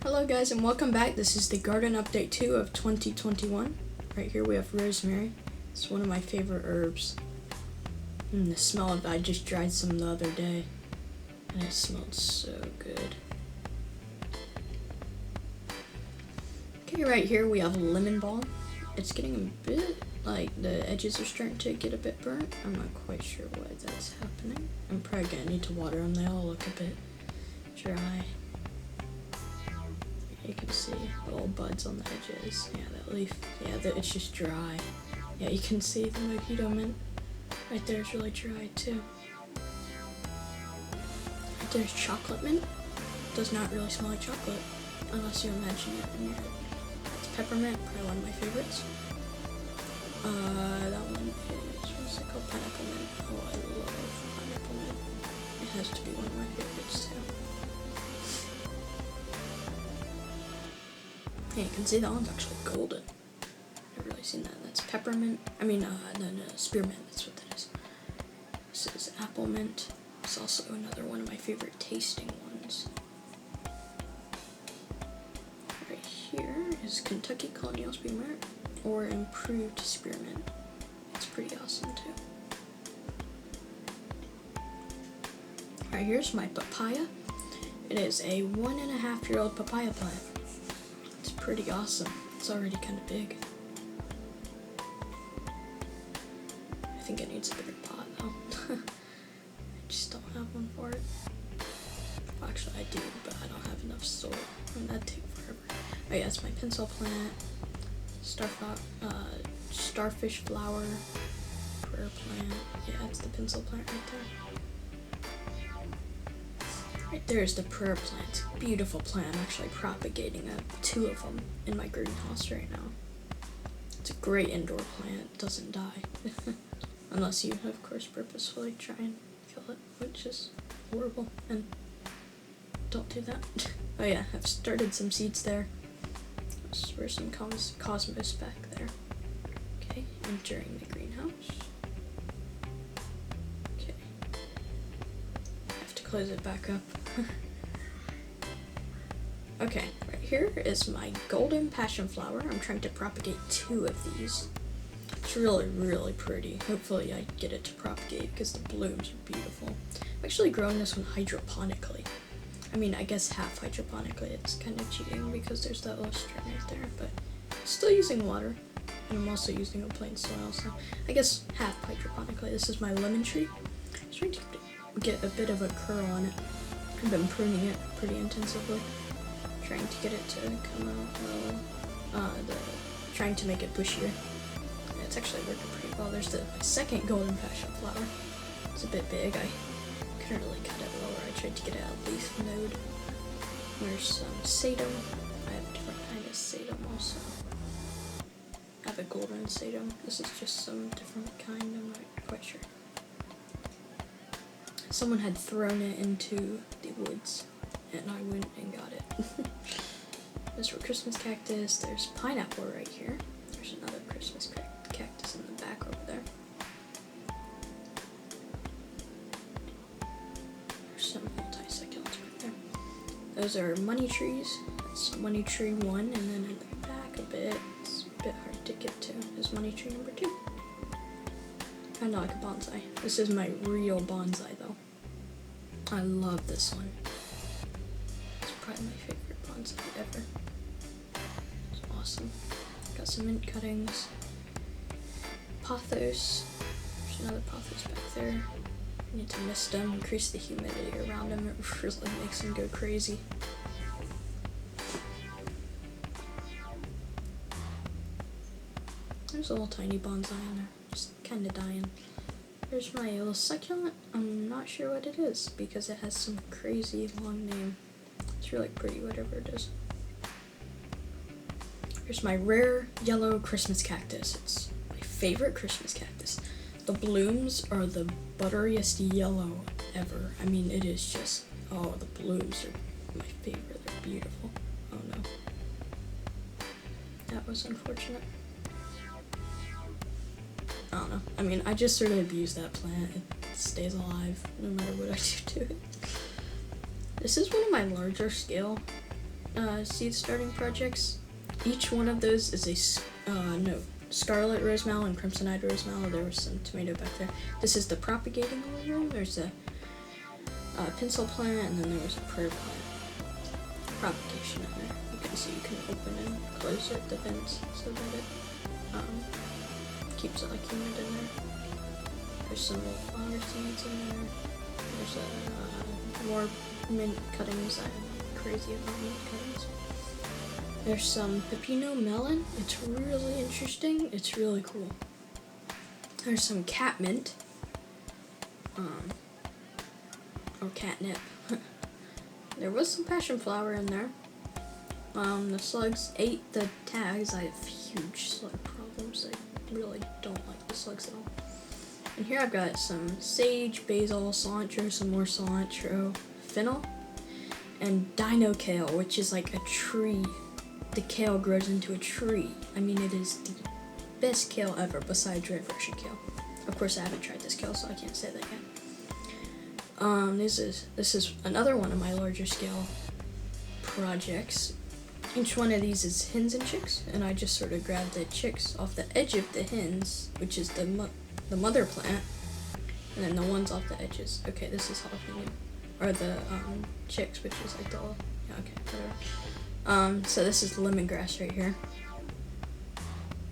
Hello guys and welcome back. This is the garden update 2 of 2021. Right here we have rosemary. It's one of my favorite herbs. And the smell of it, I just dried some the other day and it smelled so good. Okay, right here we have lemon balm. It's getting a bit, like the edges are starting to get a bit burnt. I'm not quite sure why that's happening. I'm probably gonna need to water them. They all look a bit dry. You can see the little buds on the edges. Yeah, that leaf. Yeah, it's just dry. Yeah, you can see the mojito mint right there is really dry too. Right there's chocolate mint. Does not really smell like chocolate unless you imagine it in your head. It's peppermint, probably one of my favorites. That one is, what's it called? Pineapple mint. Oh, I love pineapple mint. It has to be one of my favorites too. Yeah, you can see that one's actually golden. I've never really seen that. That's peppermint. No, spearmint. That's what that is. This is apple mint. It's also another one of my favorite tasting ones. Right here is Kentucky Colonial Spearmint or improved spearmint. It's pretty awesome too. Right here's my papaya. It is a 1.5-year-old papaya plant. Pretty awesome. It's already kind of big. I think it needs a bigger pot though. I just don't have one for it. Well, actually I do, but I don't have enough soil. And that'd take forever. Oh yeah, it's my pencil plant, starfish flower, prayer plant. Yeah, it's the pencil plant right there. Right there is the prayer plant. Beautiful plant. I'm actually propagating 2 of them in my greenhouse right now. It's a great indoor plant. It doesn't die. Unless you, of course, purposefully try and kill it, which is horrible. And don't do that. Oh yeah, I've started some seeds there. There's some cosmos back there. Okay, entering the greenhouse. Okay. I have to close it back up. Okay, right here is my golden passion flower. I'm trying to propagate 2 of these. It's really, really pretty. Hopefully I get it to propagate because the blooms are beautiful. I'm actually growing this one hydroponically. I guess half hydroponically. It's kind of cheating because there's that little string right there, but still using water. And I'm also using a plain soil, so I guess half hydroponically. This is my lemon tree. I'm trying to get a bit of a curl on it. I've been pruning it pretty intensively, trying to get it to come out trying to make it bushier. Yeah, it's actually working pretty well. There's my second golden passion flower. It's a bit big. I couldn't really cut it lower. I tried to get it out of leaf mode. There's some sedum. I have different kind of sedum also. I have a golden sedum. This is just some different kind. I'm not quite sure. Someone had thrown it into the woods, and I went and got it. There's a Christmas cactus. There's pineapple right here. There's another Christmas cactus in the back over there. There's some multi-succulents right there. Those are money trees. That's money tree 1, and then in the back a bit, it's a bit hard to get to, is money tree number 2. Kind of like a bonsai. This is my real bonsai though. I love this one. It's probably my favorite bonsai ever. It's awesome. Got some mint cuttings. Pothos. There's another pothos back there. I need to mist them, increase the humidity around them. It really makes them go crazy. There's a little tiny bonsai in there, just kind of dying. There's my little succulent. I'm not sure what it is because it has some crazy long name. It's really pretty, whatever it is. Here's my rare yellow Christmas cactus. It's my favorite Christmas cactus. The blooms are the butteriest yellow ever. It is just, oh, the blooms are my favorite. They're beautiful. Oh no. That was unfortunate. I don't know. I just sort of abuse that plant. It stays alive no matter what I do to it. This is one of my larger scale seed starting projects. Each one of those is scarlet rosemallow and crimson-eyed rosemallow. There was some tomato back there. This is the propagating room. There's a pencil plant, and then there was a prayer plant. Propagation in there. You can see you can open and close it, the vents, so that it keeps it like humid in there. There's some little flower seeds in there. There's more mint cuttings. I'm crazy about mint cuttings. There's some pepino melon. It's really interesting. It's really cool. There's some cat mint. Or catnip. There was some passion flower in there. The slugs ate the tags. I have huge slug problems. I really don't like the slugs at all. And here I've got some sage, basil, cilantro, some more cilantro, fennel, and dino kale, which is like a tree. The kale grows into a tree. I mean, it is the best kale ever besides red Russian kale. Of course, I haven't tried this kale, so I can't say that yet. This is another one of my larger scale projects. Each one of these is hens and chicks, and I just sort of grabbed the chicks off the edge of the hens, which is the mother plant, and then the ones off the edges. Okay, this is jalapeno, or the chicks, which is like the whatever. So this is lemongrass right here.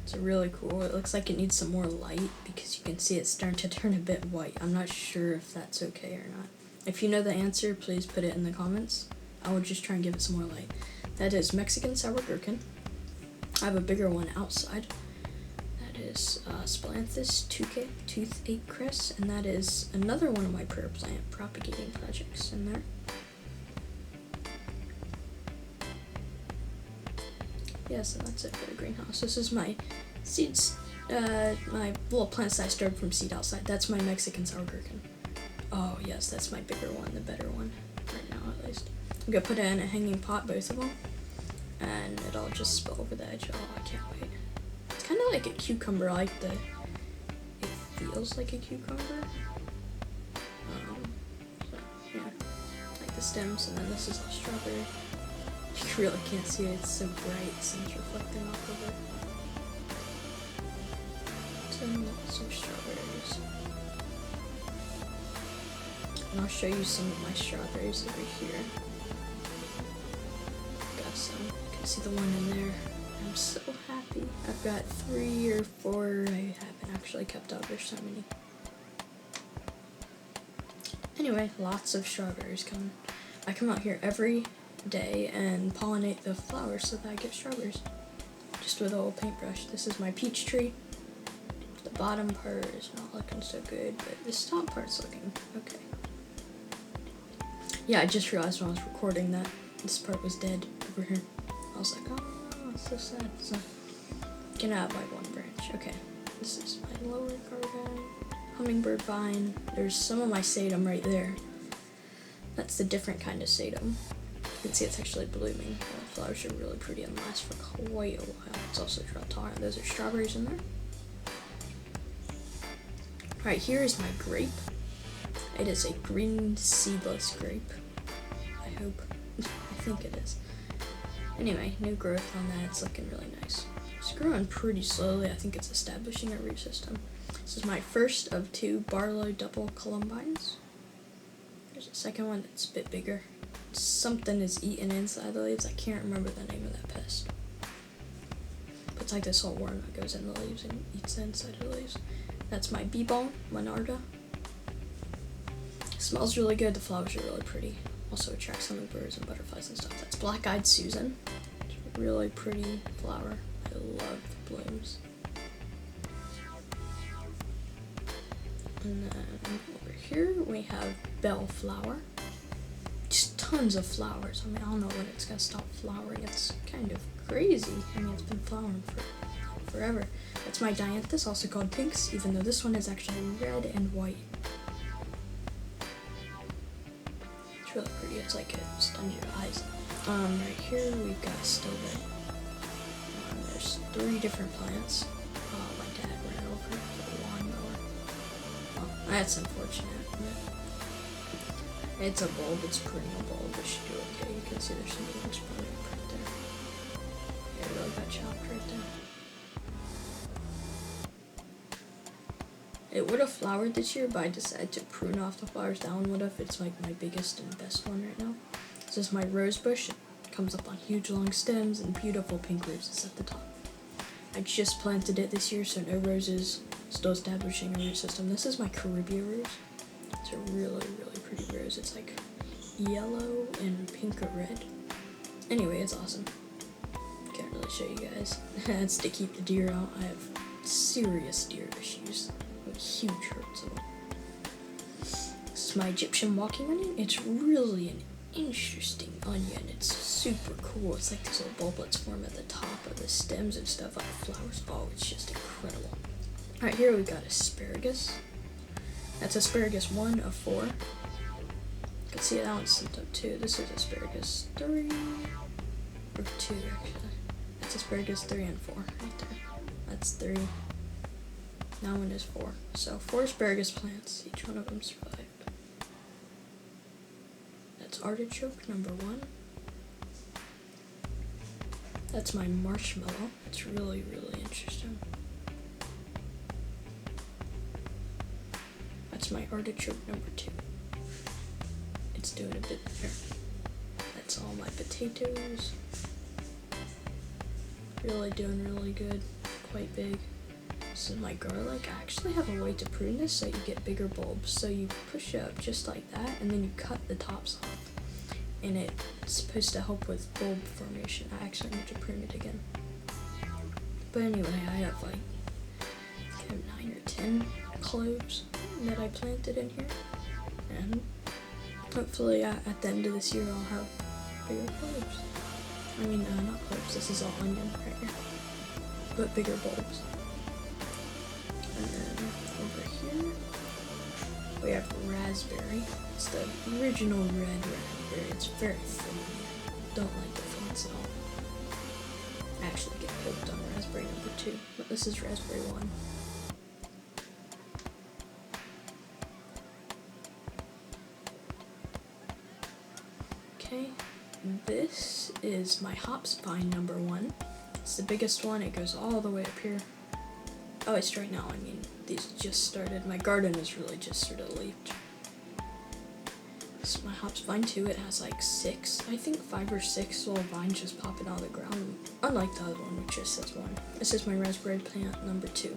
It's really cool. It looks like it needs some more light because you can see it's starting to turn a bit white. I'm not sure if that's okay or not. If you know the answer, please put it in the comments. I will just try and give it some more light. That is Mexican sour gherkin. I have a bigger one outside. That is Splanthus toothache cress, and that is another one of my prayer plant propagating projects in there. Yeah, so that's it for the greenhouse. This is my seeds, my little plants that I started from seed outside. That's my Mexican sour gherkin. Oh yes, that's my bigger one, the better one, right now at least. I'm gonna put it in a hanging pot, both of them, and it'll just spill over the edge. Oh, I can't wait. It's kind of like a cucumber, it feels like a cucumber. So, yeah, like the stems, and then this is all strawberry. You really can't see it, it's so bright, sun's reflecting off of it. So some strawberries. And I'll show you some of my strawberries over here. Got some, you can see the one in there. I'm so happy. I've got 3 or 4, I haven't actually kept up, there's so many. Anyway, lots of strawberries coming. I come out here every day and pollinate the flowers so that I get strawberries. Just with a little paintbrush. This is my peach tree. The bottom part is not looking so good, but this top part's looking okay. Yeah, I just realized when I was recording that this part was dead over here. I was like, oh, it's so sad. So, can I have like one branch? Okay, this is my lower garden. Hummingbird vine. There's some of my sedum right there. That's the different kind of sedum. You can see it's actually blooming. The flowers are really pretty and last for quite a while. It's also drought tolerant. Those are strawberries in there. Alright, here is my grape. It is a green seedless grape. I hope. I think it is. Anyway, new growth on that. It's looking really nice. It's growing pretty slowly. I think it's establishing a root system. This is my first of 2 Barlow double columbines. There's a second one that's a bit bigger. Something is eaten inside the leaves. I can't remember the name of that pest. But it's like this little worm that goes in the leaves and eats the inside of the leaves. That's my bee balm, Monarda. Smells really good. The flowers are really pretty. Also attracts hummingbirds and butterflies and stuff. That's Black-Eyed Susan. It's a really pretty flower. I love the blooms. And then over here we have bellflower. Just tons of flowers. I mean, I don't know when it's gonna stop flowering. It's kind of crazy. I mean, it's been flowering for forever. That's my dianthus, also called pinks, even though this one is actually red and white. It's really pretty. It's like it stuns your eyes. Right here we've got stilbit. There's 3 different plants. My dad ran over with a lawnmower. Well, that's unfortunate. It's a bulb. It's perennial bulb. It should do okay. You can see there's some leaves probably. really got chopped right there. It would have flowered this year, but I decided to prune off the flowers. That one would have. It's like my biggest and best one right now. This is my rose bush. It comes up on huge long stems and beautiful pink roses at the top. I just planted it this year, so no roses. Still establishing a root system. This is my Caribbean rose. It's a really, really pretty rose. It's like yellow and pink or red. Anyway, it's awesome. Can't really show you guys. It's to keep the deer out. I have serious deer issues. Like huge herds of them. This is my Egyptian walking onion. It's really an interesting onion. It's super cool. It's like these little bulblets form at the top of the stems and stuff like flowers. Oh, it's just incredible. Alright, here we got asparagus. That's asparagus 1 of 4. You can see that one's sent up 2. This is asparagus 3 or 2 actually. That's asparagus 3 and 4 right there. That's 3. That one is 4. So 4 asparagus plants. Each one of them survived. That's artichoke number 1. That's my marshmallow. It's really, really interesting. That's my artichoke number 2. It's doing a bit better. That's all my potatoes. Really doing really good. Quite big. This is my garlic. I actually have a way to prune this so you get bigger bulbs. So you push it up just like that and then you cut the tops off. And it's supposed to help with bulb formation. I actually need to prune it again. But anyway, I have like 9 or 10 cloves that I planted in here, and hopefully at the end of this year I'll have bigger cloves. I mean, not cloves, this is all onion right here, but bigger bulbs. And then over here we have raspberry. It's the original red raspberry. It's very thin. Don't like the thorns at all. I actually get poked on raspberry number 2, but this is raspberry 1. Okay, this is my hops vine number 1. It's the biggest one. It goes all the way up here. Oh, it's right now. I mean, these just started. My garden is really just sort of leafed. This is my hops vine 2. It has like 6, I think 5 or 6 little vines just popping out of the ground. Unlike the other one, which just says 1. This is my raspberry plant number 2.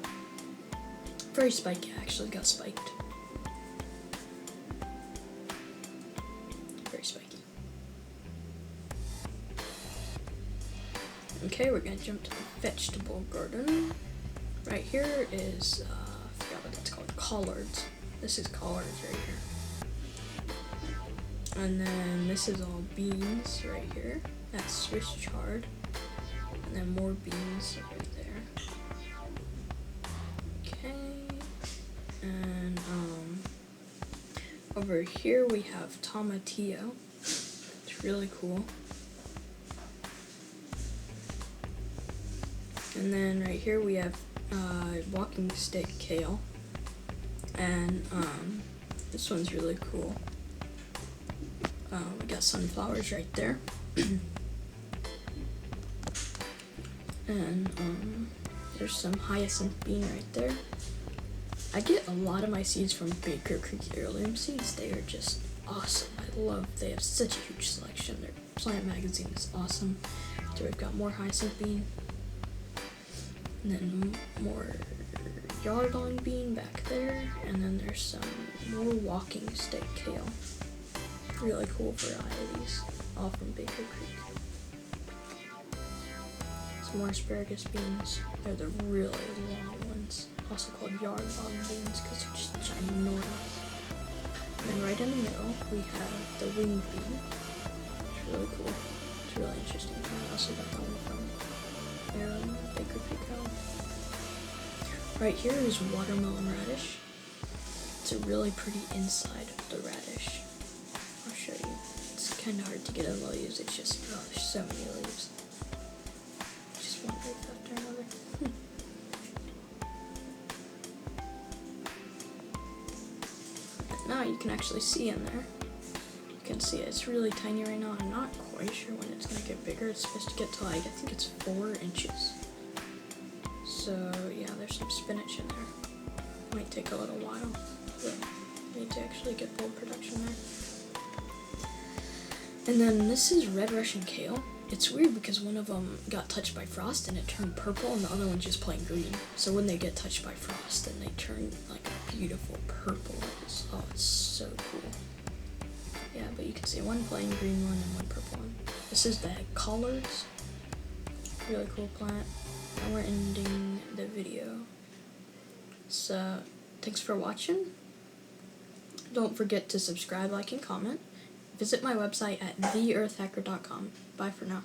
Very spiky. I actually got spiked. Very spiky. Okay, we're gonna jump to the vegetable garden. Right here is, I forgot what that's called, collards. This is collards right here. And then this is all beans right here. That's Swiss chard. And then more beans right there. Okay. And, over here we have tomatillo. It's really cool. And then right here we have walking stick kale, and this one's really cool. We got sunflowers right there, and there's some hyacinth bean right there. I get a lot of my seeds from Baker Creek Heirloom Seeds. They are just awesome. They have such a huge selection. Their plant magazine is awesome. So we've got more hyacinth bean. And then more yardline bean back there, and then there's some more walking stick kale. Really cool varieties, all from Baker Creek. Some more asparagus beans. They're the really long ones, also called yardline beans because they're just ginormous. And then right in the middle, we have the winged bean. It's really cool. It's really interesting. I also got that one from Baker Creek. Right here is watermelon radish. It's a really pretty inside of the radish. I'll show you. It's kind of hard to get in the leaves. It's just, oh, there's so many leaves. Just one leaf after another. Now you can actually see in there. You can see it's really tiny right now. I'm not quite sure when it's gonna get bigger. It's supposed to get to like, I think it's 4 inches. So yeah, there's some spinach in there. Might take a little while, but I need to actually get full production there. And then this is red Russian kale. It's weird because one of them got touched by frost and it turned purple, and the other one's just plain green. So when they get touched by frost, then they turn like a beautiful purple. Oh, it's so cool. Yeah, but you can see one plain green one and one purple one. This is the collards. Really cool plant. And we're ending the video. So, thanks for watching. Don't forget to subscribe, like, and comment. Visit my website at theearthhacker.com. Bye for now.